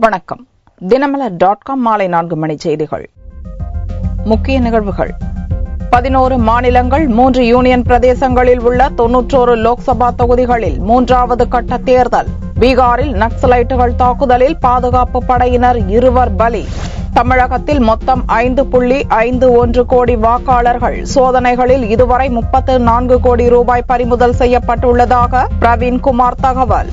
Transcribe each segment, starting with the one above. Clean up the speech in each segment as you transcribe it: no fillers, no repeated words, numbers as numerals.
வணக்கம். தினமலர்.com மாலை 4 மணி செய்திகள். முக்கிய நிகழ்வுகள். 11 மாநிலங்கள் 3 யூனியன் பிரதேசங்களில் உள்ள 91 லோக்சபா தொகுதிகளில் 3வது கட்ட தேர்தல். பீகாரில் நக்சலைட்டுகள் தாக்குதலில் பாதுகாப்பு படையினர் 2 பலி. தமிழகத்தில் மொத்தம் 5.51 கோடி வாக்காளர்கள். சோதனைகளில் இதுவரை 34 கோடி ரூபாய் பறிமுதல் செய்யப்பட்டுள்ளதாக பிரவீன்குமார் தகவல்.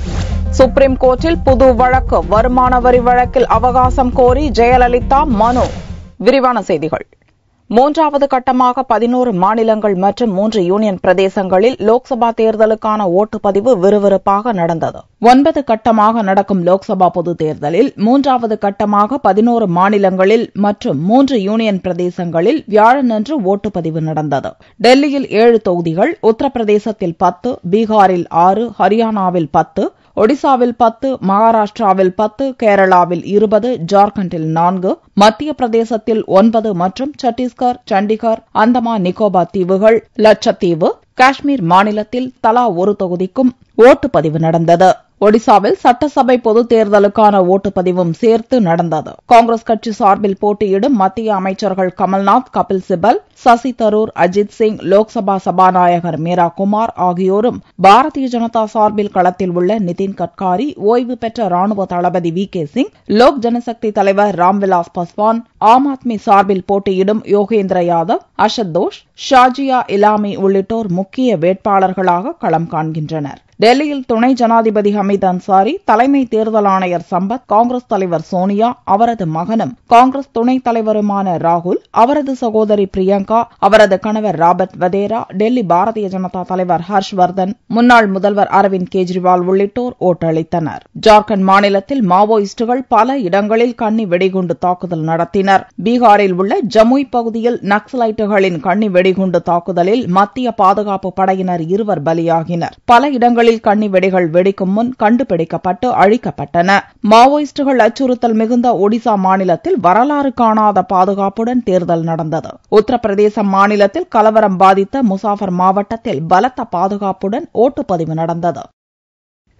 சுப்ரீம் கோர்ட்டில் புது வழக்கு. வருமான வரி வழக்கில் அவகாசம் கோரி ஜெயலலிதா மனு. விரிவான செய்திகள். 3வது கட்டமாக 11 மாநிலங்கள் மற்றும் 3 யூனியன் பிரதேசங்களில் லோக்சபா தேர்தலுக்கான ஓட்டுப்பதிவு விறுவிறுப்பாக நடந்தது. 9 கட்டமாக நடக்கும் லோக்சபா பொதுத் தேர்தலில் 3வது கட்டமாக 11 மாநிலங்களில் மற்றும் 3 யூனியன் பிரதேசங்களில் வியாழனன்று ஓட்டுப்பதிவு நடந்தது. டெல்லியில் 7 தொகுதிகள், உத்தரப்பிரதேசத்தில் 10, பீகாரில் 6, ஹரியானாவில் 10, ஒடிசாவில் 10, மகாராஷ்டிராவில் 10, கேரளாவில் 20, ஜார்க்கண்டில் 4, மத்திய பிரதேசத்தில் 9 மற்றும் சத்தீஸ்கர், சண்டிகர், அந்தமான் நிக்கோபார் தீவுகள், லட்சத்தீவு, காஷ்மீர் மாநிலத்தில் தலா ஒரு தொகுதிக்கும் ஓட்டுப்பதிவு நடந்தது. ஒடிசாவில் சட்டசபை பொதுத் தேர்தலுக்கான ஓட்டுப்பதிவும் சேர்த்து நடந்தது. காங்கிரஸ் கட்சி சார்பில் போட்டியிடும் மத்திய அமைச்சர்கள் கமல்நாத், கபில் சிபல், சசி தரூர், அஜித் சிங், லோக்சபா சபாநாயகர் மீரா குமார் ஆகியோரும், பாரதிய ஜனதா சார்பில் களத்தில் உள்ள நிதின் கட்காரி, ஓய்வு பெற்ற ராணுவ தளபதி வி.கே. சிங், லோக் ஜனசக்தி தலைவர் ராம்விலாஸ் பாஸ்வான், ஆம் ஆத்மி சார்பில் போட்டியிடும் யோகேந்திர யாதவ், அஷத் தோஷ், ஷாஜியா இலாமி உள்ளிட்டோர் முக்கிய வேட்பாளர்களாக களம் காண்கின்றனர். டெல்லியில் துணை ஜனாதிபதி ஹமீத் அன்சாரி, தலைமை தேர்தல் ஆணையர் சம்பத், காங்கிரஸ் தலைவர் சோனியா, அவரது மகனும் காங்கிரஸ் துணைத் தலைவருமான ராகுல், அவரது சகோதரி பிரியங்கா, அவரது கணவர் ராபர்ட் வதேரா, டெல்லி பாரதிய ஜனதா தலைவர் ஹர்ஷ்வர்தன், முன்னாள் முதல்வர் அரவிந்த் கெஜ்ரிவால் உள்ளிட்டோர் ஓட்டளித்தனர். ஜார்க்கண்ட் மாநிலத்தில் மாவோயிஸ்டுகள் பல இடங்களில் கண்ணி வெடிகுண்டு தாக்குதல் நடத்தினர். பீகாரில் உள்ள ஜமுய் பகுதியில் நக்சலைட்டுகளின் கண்ணி வெடிகுண்டு தாக்குதலில் மத்திய பாதுகாப்பு படையினர் 2 பலியாகினர். பல இடங்களில் கண்ணி வெடிகள் வெடிக்கும் முன் கண்டுபிடிக்கப்பட்டு அழிக்கப்பட்டன. மாவோயிஸ்டுகள் அச்சுறுத்தல் மிகுந்த ஒடிசா மாநிலத்தில் வரலாறு காணாத பாதுகாப்புடன் தேர்தல் நடந்தது. உத்தரப்பிரதேச மாநிலத்தில் கலவரம் பாதித்த முசாஃபர் மாவட்டத்தில் பலத்த பாதுகாப்புடன் ஓட்டுப்பதிவு நடந்தது.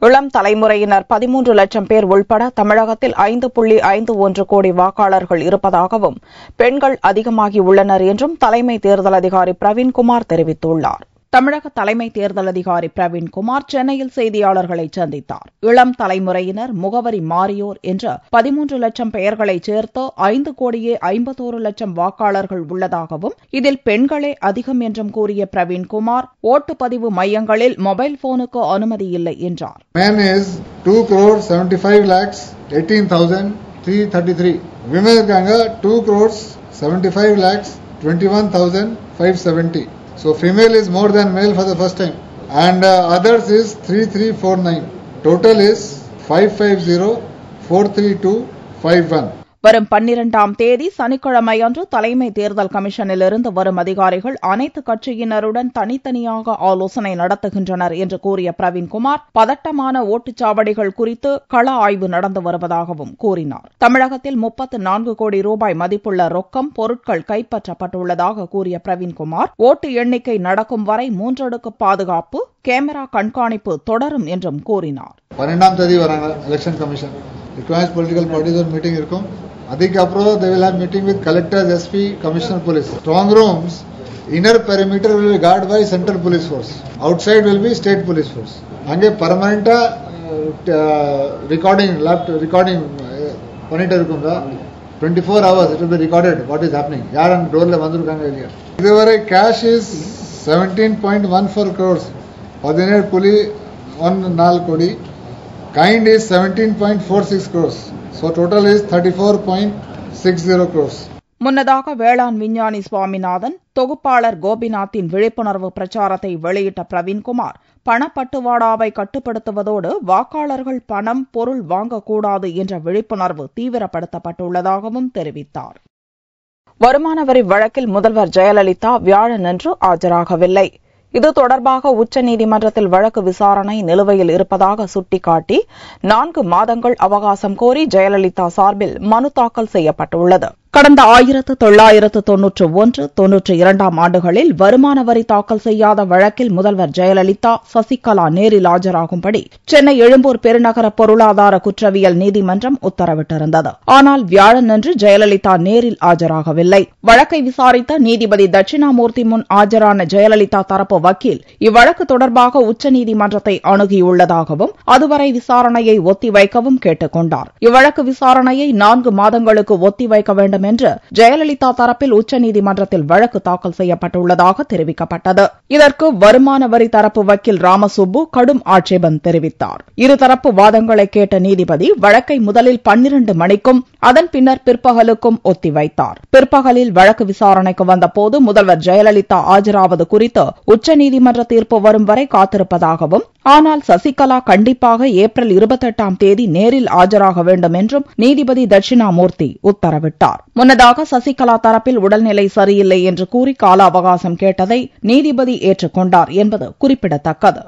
இளம் தலைமுறையினர் 13 லட்சம் பேர் உள்பட தமிழகத்தில் 5.51 கோடி வாக்காளர்கள் இருப்பதாகவும், பெண்கள் அதிகமாகி உள்ளனர் என்றும் தலைமை தேர்தல் அதிகாரி பிரவீன்குமார் தெரிவித்துள்ளார். தமிழக தலைமை தேர்தல் அதிகாரி பிரவீன்குமார் சென்னையில் செய்தியாளர்களை சந்தித்தார். இளம் தலைமுறையினர், முகவரி மாறியோர் என்ற 13 லட்சம் பெயர்களை சேர்த்து 5.51 லட்சம் வாக்காளர்கள் உள்ளதாகவும், இதில் பெண்களே அதிகம் என்றும் கூறிய பிரவீன்குமார், ஓட்டுப்பதிவு மையங்களில் மொபைல் போனுக்கு அனுமதி இல்லை என்றார். 2,75,18,333 women இருக்காங்க. 2,75,21,570. So female is more than male for the first time, and others is 3,349. Total is 550,432,51. வரும் 12ஆம் தேதி சனிக்கிழமை அன்று தலைமை தேர்தல் கமிஷனிலிருந்து வரும் அதிகாரிகள் அனைத்து கட்சியினருடன் தனித்தனியாக ஆலோசனை நடத்துகின்றனர் என்று கூறிய பிரவீன்குமார், பதட்டமான ஓட்டுச்சாவடிகள் குறித்து கள ஆய்வு நடந்து வருவதாகவும் கூறினார். தமிழகத்தில் 34 கோடி ரூபாய் மதிப்புள்ள ரொக்கம், பொருட்கள் கைப்பற்றப்பட்டுள்ளதாக கூறிய பிரவீன்குமார், ஓட்டு எண்ணிக்கை நடக்கும் வரை 3 அடுக்கு பாதுகாப்பு, கேமரா கண்காணிப்பு தொடரும் என்றும் கூறினார். 12ஆம் தேதி வராங்க election commission. Requires political parties ஒரு மீட்டிங் இருக்கும். அதுக்கப்புறம் they will have meeting with collectors, SP, commissioner police. Strong rooms, inner perimeter will be guarded by central police force. Outside will be state police force. அங்கே பர்மனண்டா recording பண்ணிட்டு இருக்கும். 24 hours it will be recorded what is happening. யார் அந்த டோர்ல வந்திருக்காங்க இல்லையா. இதுவரை cash is 17.14 crores. 17.14 கோடி. Kind is 17.46 crores. So total is 34.60 crores. முன்னதாக வேளாண் விஞ்ஞானி சுவாமிநாதன், தொகுப்பாளர் கோபிநாத்தின் விழிப்புணர்வு பிரச்சாரத்தை வெளியிட்ட பிரவீன்குமார், பணப்பட்டுவாடாவை கட்டுப்படுத்துவதோடு வாக்காளர்கள் பணம், பொருள் வாங்கக்கூடாது என்ற விழிப்புணர்வு தீவிரப்படுத்தப்பட்டுள்ளதாகவும் தெரிவித்தார். வருமான வரி வழக்கில் முதல்வர் ஜெயலலிதா வியாழனன்று ஆஜராகவில்லை. இது தொடர்பாக உச்சநீதிமன்றத்தில் வழக்கு விசாரணை நிலுவையில் இருப்பதாக சுட்டிக்காட்டி 4 மாதங்கள் அவகாசம் கோரி ஜெயலலிதா சார்பில் மனு தாக்கல் செய்யப்பட்டுள்ளது. கடந்த 1991-92 ஆண்டுகளில் வருமான வரி தாக்கல் செய்யாத வழக்கில் முதல்வர் ஜெயலலிதா சசிகலா நேரில் ஆஜராகும்படி சென்னை எழும்பூர் பெருநகர பொருளாதார குற்றவியல் நீதிமன்றம் உத்தரவிட்டிருந்தது. ஆனால் வியாழனன்று ஜெயலலிதா நேரில் ஆஜராகவில்லை. வழக்கை விசாரித்த நீதிபதி தட்சிணாமூர்த்தி முன் ஆஜரான ஜெயலலிதா தரப்பு வக்கீல் இவ்வழக்கு தொடர்பாக உச்சநீதிமன்றத்தை அணுகியுள்ளதாகவும் அதுவரை விசாரணையை ஒத்திவைக்கவும் கேட்டுக் கொண்டார். இவ்வழக்கு விசாரணையை 4 மாதங்களுக்கு ஒத்திவைக்க வேண்டும் என்று ஜெயலலிதா தரப்பில் உச்சநீதிமன்றத்தில் வழக்கு தாக்கல் செய்யப்பட்டுள்ளதாக தெரிவிக்கப்பட்டது. இதற்கு வருமான வரி தரப்பு வக்கீல் ராமசுப்பு கடும் ஆட்சேபம் தெரிவித்தார். இருதரப்பு வாதங்களை கேட்ட நீதிபதி வழக்கை முதலில் 12 மணிக்கும் அதன் பின்னர் பிற்பகலுக்கும் ஒத்திவைத்தார். பிற்பகலில் வழக்கு விசாரணைக்கு வந்தபோது முதல்வர் ஜெயலலிதா ஆஜராவது குறித்து உச்சநீதிமன்ற தீர்ப்பு வரும் வரை காத்திருப்பதாகவும், ஆனால் சசிகலா கண்டிப்பாக ஏப்ரல் 28ஆம் தேதி நேரில் ஆஜராக வேண்டும் என்றும் நீதிபதி தட்சிணாமூர்த்தி உத்தரவிட்டார். முன்னதாக சசிகலா தரப்பில் உடல்நிலை சரியில்லை என்று கூறி கால அவகாசம் கேட்டதை நீதிபதி ஏற்றுக்கொண்டார் என்பது குறிப்பிடத்தக்கது.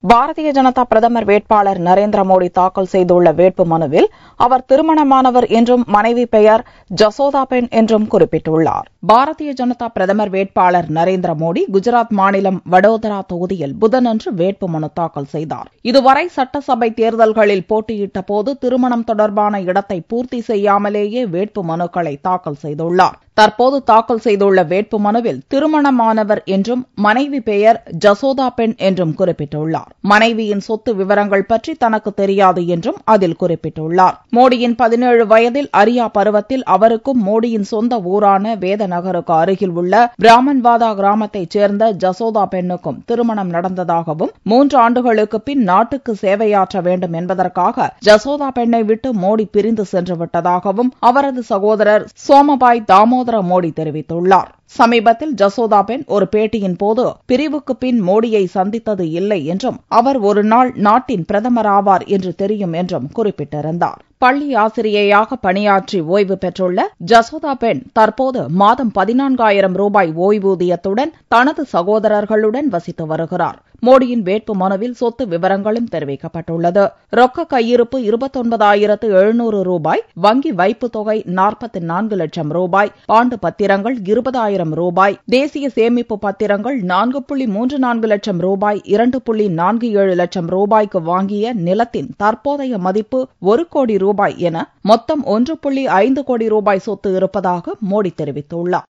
பாரதிய ஜனதா பிரதமர் வேட்பாளர் நரேந்திர மோடி தாக்கல் செய்துள்ள வேட்பு மனுவில் அவர் திருமணமானவர் என்றும் மனைவி பெயர் ஜசோதாபென் என்றும் குறிப்பிட்டுள்ளார். பாரதிய ஜனதா பிரதமர் வேட்பாளர் நரேந்திர மோடி குஜராத் மாநிலம் வடோதரா தொகுதியில் புதனன்று வேட்பு மனு தாக்கல் செய்தார். இதுவரை சட்டசபை தேர்தல்களில் போட்டியிட்ட போது திருமணம் தொடர்பான இடத்தை பூர்த்தி செய்யாமலேயே வேட்பு மனுக்களை தாக்கல் செய்துள்ளார். தற்போது தாக்கல் செய்துள்ள வேட்பு மனுவில் திருமணமானவர் என்றும் மனைவி பெயர் ஜசோதாபென் என்றும் குறிப்பிட்டுள்ளார். மனைவியின் சொத்து விவரங்கள் பற்றி தனக்கு தெரியாது என்றும் அதில் குறிப்பிட்டுள்ளார். மோடியின் 17 வயதில் அரியா பருவத்தில் அவருக்கும் மோடியின் சொந்த ஊரான வேதநகருக்கு அருகில் உள்ள பிராமன்வாதா கிராமத்தைச் சேர்ந்த ஜசோதா பெண்ணுக்கும் திருமணம் நடந்ததாகவும் 3 ஆண்டுகளுக்கு பின் நாட்டுக்கு சேவையாற்ற வேண்டும் என்பதற்காக ஜசோதா பெண்ணை விட்டு மோடி பிரிந்து சென்று விட்டதாகவும் அவரது சகோதரர் சோமபாய் தாமோதர மோடி தெரிவித்துள்ளார். சமீபத்தில் ஜசோதாபென் ஒரு பேட்டியின் போது பிரிவுக்கு பின் மோடியை சந்தித்தது இல்லை என்றும் அவர் ஒரு நாள் நாட்டின் பிரதமராவார் என்று தெரியும் என்றும் குறிப்பிட்டிருந்தார். பள்ளி ஆசிரியையாக பணியாற்றி ஓய்வு பெற்றுள்ள ஜசோதாபென் தற்போது மாதம் 14,000 ரூபாய் ஓய்வூதியத்துடன் தனது சகோதரர்களுடன் வசித்து வருகிறார். மோடியின் வேட்பு மனுவில் சொத்து விவரங்களும் தெரிவிக்கப்பட்டுள்ளது. ரொக்க கையிருப்பு 29,700 ரூபாய், வங்கி வைப்பு தொகை 44 லட்சம் ரூபாய், பாண்டு பத்திரங்கள் 20,000 ரூபாய், தேசிய சேமிப்பு பத்திரங்கள் 4.34 லட்சம் ரூபாய், 2.47 லட்சம் ரூபாய்க்கு வாங்கிய நிலத்தின் தற்போதைய மதிப்பு 1 கோடி ரூபாய் என மொத்தம் 1.5 கோடி ரூபாய் சொத்து இருப்பதாக மோடி தெரிவித்துள்ளார்.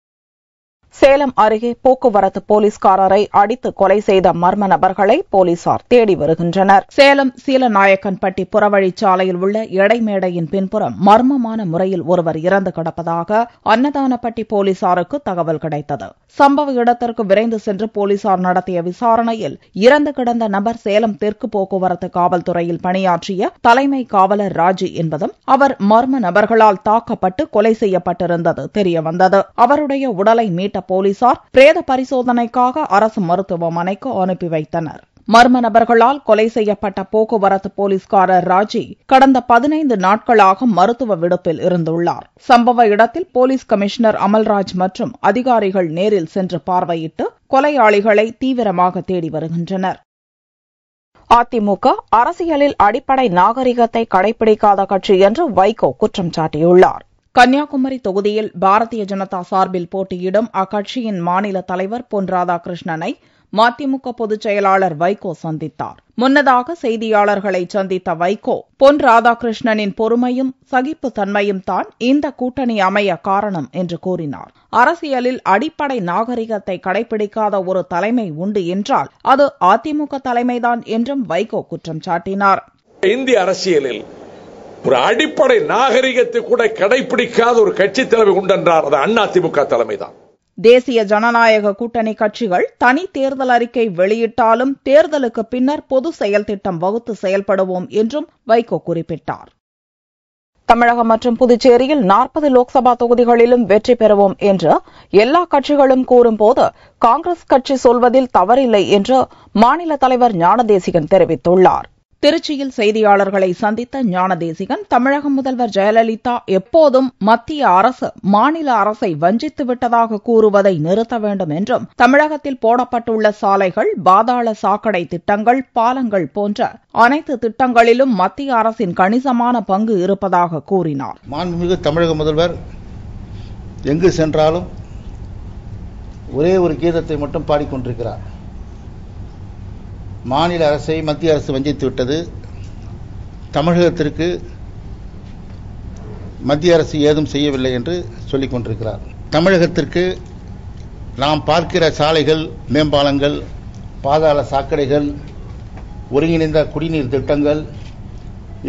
சேலம் அருகே போக்குவரத்து போலீஸ்காரரை அடித்து கொலை செய்த மர்ம நபர்களை போலீசார் தேடி வருகின்றனர். சேலம் சீலநாயக்கன்பட்டி புறவழிச்சாலையில் உள்ள எடைமேடையின் பின்புறம் மர்மமான முறையில் ஒருவர் இறந்து கிடப்பதாக அன்னதானப்பட்டி போலீசாருக்கு தகவல் கிடைத்தது. சம்பவ இடத்திற்கு விரைந்து சென்று போலீசார் நடத்திய விசாரணையில் இறந்து கிடந்த நபர் சேலம் தெற்கு போக்குவரத்து காவல்துறையில் பணியாற்றிய தலைமை காவலர் ராஜி என்பதும் அவர் மர்ம நபர்களால் தாக்கப்பட்டு கொலை செய்யப்பட்டிருந்தது தெரியவந்தது. அவருடைய உடலை மீட்ட போலீசார் பிரேத பரிசோதனைக்காக அரசு மருத்துவமனைக்கு அனுப்பி வைத்தனர். மர்ம நபர்களால் கொலை செய்யப்பட்ட போக்குவரத்து போலீஸ்காரர் ராஜி கடந்த 15 நாட்களாக மருத்துவ விடுப்பில் இருந்துள்ளார். சம்பவ இடத்தில் போலீஸ் கமிஷனர் அமல்ராஜ் மற்றும் அதிகாரிகள் நேரில் சென்று பார்வையிட்டு கொலையாளிகளை தீவிரமாக தேடி வருகின்றனர். அதிமுக அரசியலில் அடிப்படை நாகரிகத்தை கடைபிடிக்காத கட்சி என்று வைகோ குற்றம் சாட்டியுள்ளார். கன்னியாகுமரி தொகுதியில் பாரதிய ஜனதா சார்பில் போட்டியிடும் அக்கட்சியின் மாநில தலைவர் பொன் ராதாகிருஷ்ணனை மதிமுக பொதுச் செயலாளர் வைகோ சந்தித்தார். முன்னதாக செய்தியாளர்களை சந்தித்த வைகோ பொன் ராதாகிருஷ்ணனின் பொறுமையும் சகிப்புத்தன்மையும் தான் இந்த கூட்டணி அமைய காரணம் என்று கூறினார். அரசியலில் அடிப்படை நாகரிகத்தை கடைபிடிக்காத ஒரு தலைமை உண்டு என்றால் அது அதிமுக தலைமைதான் என்றும் வைகோ குற்றம் சாட்டினார். இந்திய அரசியலில் ஒரு அடிப்படை நாகரிகத்தை கூட கடைபிடிக்காத ஒரு கட்சி தலைமை உண்டென்றார் அது அதிமுக தலைமைதான். தேசிய ஜனநாயக கூட்டணி கட்சிகள் தனி தேர்தல் அறிக்கை வெளியிட்டாலும் தேர்தலுக்கு பின்னர் பொது செயல் திட்டம் வகுத்து செயல்படுவோம் என்றும் வைகோ குறிப்பிட்டார். தமிழகம் மற்றும் புதுச்சேரியில் 40 லோக்சபா தொகுதிகளிலும் வெற்றி பெறுவோம் என்று எல்லா கட்சிகளும் கூறும்போது காங்கிரஸ் கட்சி சொல்வதில் தவறில்லை என்று மாநில தலைவர் ஞானதேசிகன் தெரிவித்துள்ளார். திருச்சியில் செய்தியாளர்களை சந்தித்த ஞானதேசிகன் தமிழக முதல்வர் ஜெயலலிதா எப்போதும் மத்திய அரசு மாநில அரசை வஞ்சித்து விட்டதாக கூறுவதை நிறுத்த வேண்டும் என்றும் தமிழகத்தில் போடப்பட்டுள்ள சாலைகள், பாதாள சாக்கடை திட்டங்கள், பாலங்கள் போன்ற அனைத்து திட்டங்களிலும் மத்திய அரசின் கணிசமான பங்கு இருப்பதாக கூறினார். மாண்புமிகு தமிழக முதல்வர் எங்கு சென்றாலும் ஒரே ஒரு கீதத்தை மட்டும் பாடிக்கொண்டிருக்கிறார். மாநில அரசை மத்திய அரசு வஞ்சித்து விட்டது. தமிழகத்திற்கு மத்திய அரசு ஏதும் செய்யவில்லை என்று சொல்லிக் கொண்டிருக்கிறார். தமிழகத்திற்கு நாம் பார்க்கிற சாலைகள், மேம்பாலங்கள், பாதாள சாக்கடைகள், ஒருங்கிணைந்த குடிநீர் திட்டங்கள்,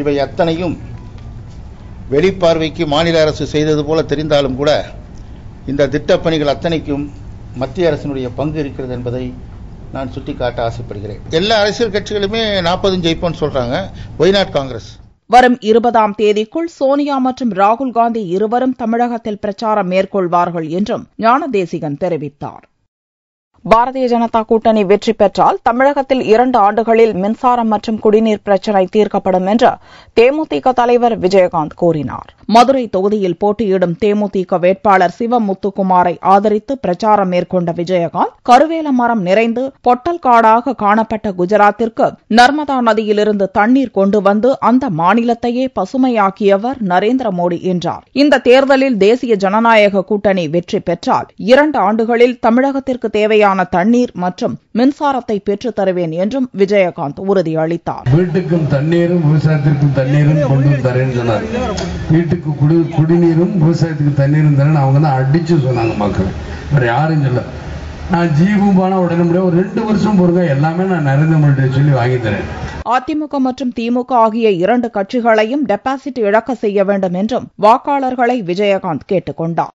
இவை அத்தனையும் வெளிப்பார்வைக்கு மாநில அரசு செய்தது போல தெரிந்தாலும் கூட இந்த திட்டப்பணிகள் அத்தனைக்கும் மத்திய அரசினுடைய பங்கு இருக்கிறது என்பதை நான் சுட்டிக்காட்ட ஆசைப்படுகிறேன். எல்லா அரசியல் கட்சிகளுமே 40 ஜெயிப்போன்னு சொல்றாங்க. Why not Congress? வரும் 20ஆம் தேதிக்குள் சோனியா மற்றும் ராகுல் காந்தி இருவரும் தமிழகத்தில் பிரச்சாரம் மேற்கொள்வார்கள் என்றும் ஞானதேசிகன் தெரிவித்தார். பாரதிய ஜனதா கூட்டணி வெற்றி பெற்றால் தமிழகத்தில் 2 ஆண்டுகளில் மின்சாரம் மற்றும் குடிநீர் பிரச்சினை தீர்க்கப்படும் என்று தேமுதிக தலைவர் விஜயகாந்த் கூறினார். மதுரை தொகுதியில் போட்டியிடும் தேமுதிக வேட்பாளர் சிவமுத்துக்குமாரை ஆதரித்து பிரச்சாரம் மேற்கொண்ட விஜயகாந்த், கருவேல மரம் நிறைந்து பொட்டல் காடாக காணப்பட்ட குஜராத்திற்கு நர்மதா நதியிலிருந்து தண்ணீர் கொண்டு வந்து அந்த மாநிலத்தையே பசுமையாக்கியவர் நரேந்திர மோடி என்றார். இந்த தேர்தலில் தேசிய ஜனநாயக கூட்டணி வெற்றி பெற்றால் 2 ஆண்டுகளில் தமிழகத்திற்கு தேவையான தண்ணீர் மற்றும் மின்சாரத்தை பெற்றுத் தருவேன் என்றும் விஜயகாந்த் உறுதியளித்தார். வீட்டுக்கும் தண்ணீரும் விவசாயத்திற்கும் தண்ணீரும் கொண்டு தரேன்னு சொன்னார். வீட்டுக்கு குடிநீரும் விவசாயத்துக்கு தண்ணீரும் தரேன்னு அவங்க தான் அடிச்சு சொன்னாங்க மக்கள். வேற யாரும் சொல்ல. நான் ஜீவும் போனா உடனே முடியாது, ஒரு 2 வருஷம் பொறுங்க, எல்லாமே நான் நரேந்திர மோடி சொல்லி வாங்கி தரேன். அதிமுக மற்றும் திமுக ஆகிய 2 கட்சிகளையும் டெபாசிட் இழக்க செய்ய வேண்டும் என்றும் வாக்காளர்களை விஜயகாந்த் கேட்டுக் கொண்டார்.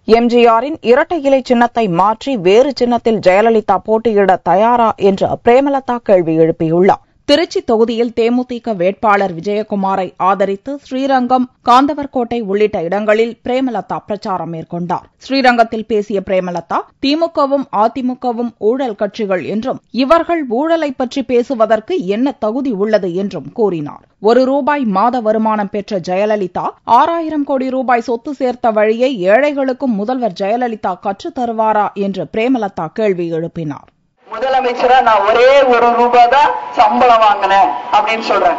எம்ஜிஆரின் இரட்டை இலை சின்னத்தை மாற்றி வேறு சின்னத்தில் ஜெயலலிதா போட்டியிட தயாரா என்று பிரேமலதா கேள்வி எழுப்பியுள்ளார். திருச்சி தொகுதியில் தேமுதிக வேட்பாளர் விஜயகுமாரை ஆதரித்து ஸ்ரீரங்கம், காந்தவர்கோட்டை உள்ளிட்ட இடங்களில் பிரேமலதா பிரச்சாரம் மேற்கொண்டார். ஸ்ரீரங்கத்தில் பேசிய பிரேமலதா, திமுகவும் அதிமுகவும் ஊழல் கட்சிகள் என்றும் இவர்கள் ஊழலை பற்றி பேசுவதற்கு என்ன தகுதி உள்ளது என்றும் கூறினார். ₹1 மாத வருமானம் பெற்ற ஜெயலலிதா 6000 கோடி ரூபாய் சொத்து சேர்த்த வழியை ஏழைகளுக்கும் முதல்வர் ஜெயலலிதா கற்றுத் தருவாரா என்று பிரேமலதா கேள்வி எழுப்பினார். முதலமைச்சரா நான் ஒரே ₹1 தான் சம்பளம் வாங்கினேன் அப்படின்னு சொல்றேன்.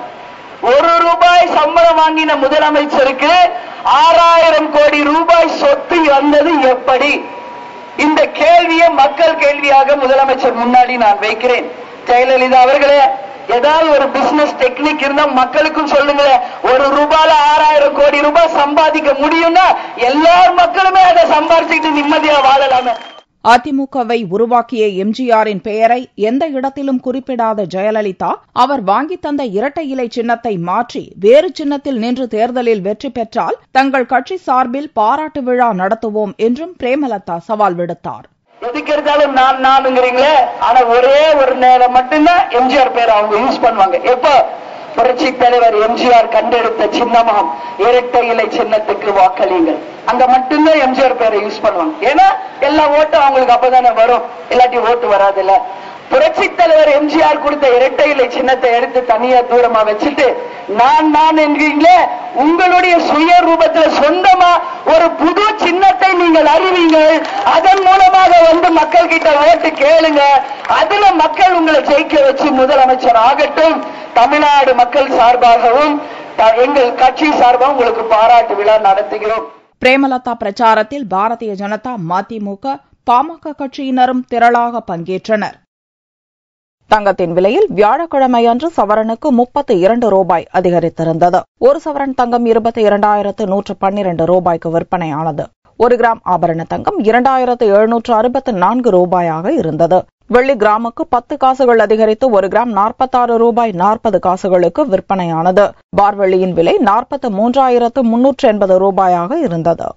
₹1 சம்பளம் வாங்கின முதலமைச்சருக்கு 6000 கோடி ரூபாய் சொத்து வந்தது எப்படி? இந்த கேள்வியை மக்கள் கேள்வியாக முதலமைச்சர் முன்னாடி நான் வைக்கிறேன். ஜெயலலிதா அவர்களே, ஏதாவது ஒரு பிசினஸ் டெக்னிக் இருந்தா மக்களுக்கும் சொல்லுங்களேன். ₹1 6000 கோடி ரூபாய் சம்பாதிக்க முடியும்னா எல்லா மக்களுமே அதை சம்பாதிச்சுட்டு நிம்மதியா வாழலாமே. அதிமுகவை உருவாக்கிய எம்ஜிஆரின் பெயரை எந்த இடத்திலும் குறிப்பிடாத ஜெயலலிதா, அவர் வாங்கி தந்த இரட்டை இலை சின்னத்தை மாற்றி வேறு சின்னத்தில் நின்று தேர்தலில் வெற்றி பெற்றால் தங்கள் கட்சி சார்பில் பாராட்டு விழா நடத்துவோம் என்றும் பிரேமலதா சவால் விடுத்தார். எதுக்கு எடுத்தாலும் நானுங்கிறீங்களே, ஆனா ஒரே ஒரு நேரம் மட்டும்தான் எம்ஜிஆர் பேரை அவங்க யூஸ் பண்ணுவாங்க. எப்ப? புரட்சி தலைவர் எம்ஜிஆர் கண்டெடுத்த சின்னமாம் இரட்டை இலை சின்னத்துக்கு வாக்களியுங்கள், அங்க மட்டும்தான் எம்ஜிஆர் பேரை யூஸ் பண்ணுவாங்க. ஏன்னா எல்லா ஓட்டும் அவங்களுக்கு அப்பதானே வரும், இல்லாட்டி ஓட்டு வராது. இல்ல, புரட்சி தலைவர் எம்ஜிஆர் கொடுத்த இரட்டை இலை சின்னத்தை எடுத்து தனியா தூரமா வச்சுட்டு நான் என்கிறீங்களே, உங்களுடைய சுய ரூபத்துல சொந்தமா ஒரு புது சின்னத்தை நீங்கள் அறிவீங்கள். அதன் மூலமாக வந்து மக்கள் கிட்ட ஓட்டு கேளுங்க. அதுல மக்கள் உங்களை ஜெயிக்க வச்சு முதலமைச்சர் ஆகட்டும். தமிழ்நாடு மக்கள் சார்பாகவும் எங்கள் கட்சி சார்பாக உங்களுக்கு பாராட்டு விழா நடத்துகிறோம். பிரேமலதா பிரச்சாரத்தில் பாரதிய ஜனதா, மதிமுக, பாமக கட்சியினரும் திரளாக பங்கேற்றனர். தங்கத்தின் விலையில் வியாழக்கிழமையன்று சவரனுக்கு ₹32 அதிகரித்திருந்தது. ஒரு சவரன் தங்கம் 22,112 ரூபாய்க்கு விற்பனையானது. 1 கிராம் ஆபரண தங்கம் ₹2,764 இருந்தது. வெள்ளி கிராமுக்கு 10 காசுகள் அதிகரித்து 1 கிராம் ₹44.40 விற்பனையானது. பார் வெள்ளியின் விலை ₹43,380 இருந்தது.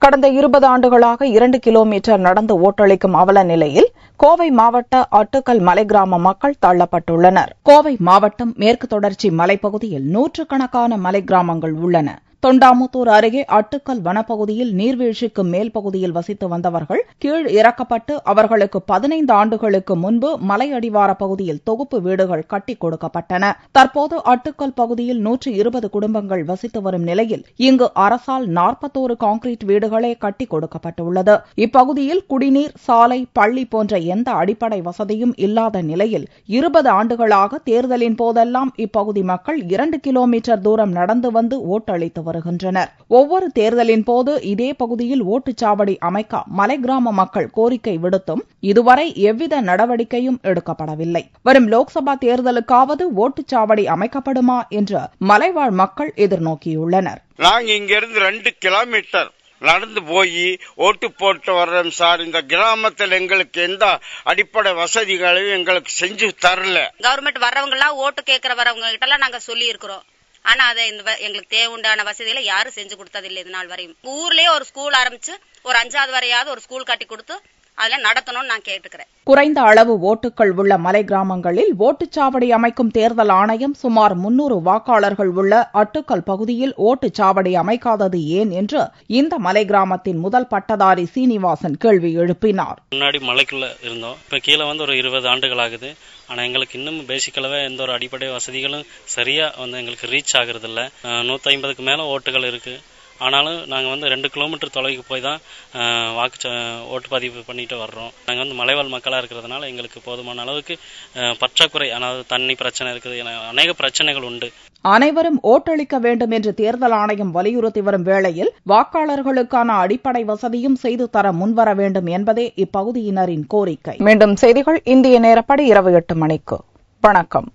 கடந்த 20 ஆண்டுகளாக 2 கிலோமீட்டர் நடந்து ஓட்டளிக்கும் அவல நிலையில் கோவை மாவட்ட அட்டுக்கல் மலை கிராம மக்கள் தள்ளப்பட்டுள்ளனர். கோவை மாவட்டம் மேற்கு தொடர்ச்சி மலைப்பகுதியில் 100கணக்கான மலை கிராமங்கள் உள்ளன. தொண்டாமுத்தூர் அருகே அட்டுக்கல் வனப்பகுதியில் நீர்வீழ்ச்சிக்கு மேல் பகுதியில் வசித்து வந்தவர்கள் கீழ் இறக்கப்பட்டு அவர்களுக்கு 15 ஆண்டுகளுக்கு முன்பு மலையடிவார பகுதியில் தொகுப்பு வீடுகள் கட்டிக் கொடுக்கப்பட்டன. தற்போது அட்டுக்கல் பகுதியில் 120 குடும்பங்கள் வசித்து வரும் நிலையில் இங்கு அரசால் 41 கான்கிரீட் வீடுகளே கட்டிக் கொடுக்கப்பட்டுள்ளது. இப்பகுதியில் குடிநீர், சாலை, பள்ளி போன்ற எந்த அடிப்படை வசதியும் இல்லாத நிலையில் 20 ஆண்டுகளாக தேர்தலின் போதெல்லாம் இப்பகுதி மக்கள் 2 கிலோமீட்டர் தூரம் நடந்து வந்து ஓட்டளித்து வருகின்றனர். ஒவ்வொரு தேர்தலின் போது இதே பகுதியில் ஓட்டுச்சாவடி அமைக்க மலை கிராம மக்கள் கோரிக்கை விடுத்தும் இதுவரை எவ்வித நடவடிக்கையும் எடுக்கப்படவில்லை. வரும் லோக்சபா தேர்தலுக்காவது ஓட்டுச்சாவடி அமைக்கப்படுமா என்று மலைவாழ் மக்கள் எதிர்நோக்கியுள்ளனர். நாங்க இங்கிருந்து 2 கிலோமீட்டர் நடந்து போய் ஓட்டு போட்டு வர்றோம் சார். இந்த கிராமத்தில் எங்களுக்கு எந்த அடிப்படை வசதிகளையும் எங்களுக்கு செஞ்சு தரல. கவர்மெண்ட் வர்றவங்க எல்லாம் ஓட்டு கேட்கிற வரவங்க கிட்ட எல்லாம் நாங்க சொல்லி இருக்கிறோம். ஆனா அதை எங்களுக்கு தேவையான வசதிகளை யாரும் செஞ்சு கொடுத்ததில்லை இது நாள் வரையும். ஊர்லயே ஒரு ஸ்கூல் ஆரம்பிச்சு ஒரு 5வது வரையாவது ஒரு ஸ்கூல் கட்டி கொடுத்து அதெல்லாம் நடத்தணும்னு நான் கேட்டுக்கிறேன். குறைந்த அளவு ஓட்டுகள் உள்ள மலை கிராமங்களில் ஓட்டுச்சாவடி அமைக்கும் தேர்தல் ஆணையம் சுமார் 300 வாக்காளர்கள் உள்ள அட்டுக்கல் பகுதியில் ஓட்டுச்சாவடி அமைக்காதது ஏன் என்று இந்த மலை கிராமத்தின் முதல் பட்டதாரி சீனிவாசன் கேள்வி எழுப்பினார். முன்னாடி மலைக்குள்ள இருந்தோம், இப்ப கீழே ஒரு 20 ஆண்டுகள் ஆகுது. ஆனா எங்களுக்கு இன்னும் பேசிக்கலாவே எந்த ஒரு அடிப்படை வசதிகளும் சரியா எங்களுக்கு ரீச் ஆகுறது இல்ல. 150க்கு மேல ஓட்டுகள் இருக்கு. ஆனாலும் நாங்க 2 கிலோமீட்டர் தொலைவுக்கு போய் தான் ஓட்டு பதிவு பண்ணிட்டு வர்றோம். நாங்க மலைவாழ் மக்களா இருக்கிறதுனால எங்களுக்கு போதுமான அளவுக்கு பற்றாக்குறை, அதாவது தண்ணி பிரச்சனை இருக்குது, அநேக பிரச்சனைகள் உண்டு. அனைவரும் ஓட்டளிக்க வேண்டும் என்று தேர்தல் ஆணையம் வலியுறுத்தி வரும் வேளையில் வாக்காளர்களுக்கான அடிப்படை வசதியும் செய்து தர முன்வர வேண்டும் என்பதே இப்பகுதியினரின் கோரிக்கை. மீண்டும் செய்திகள் இந்திய நேரப்படி இரவு 8 மணிக்கு. வணக்கம்.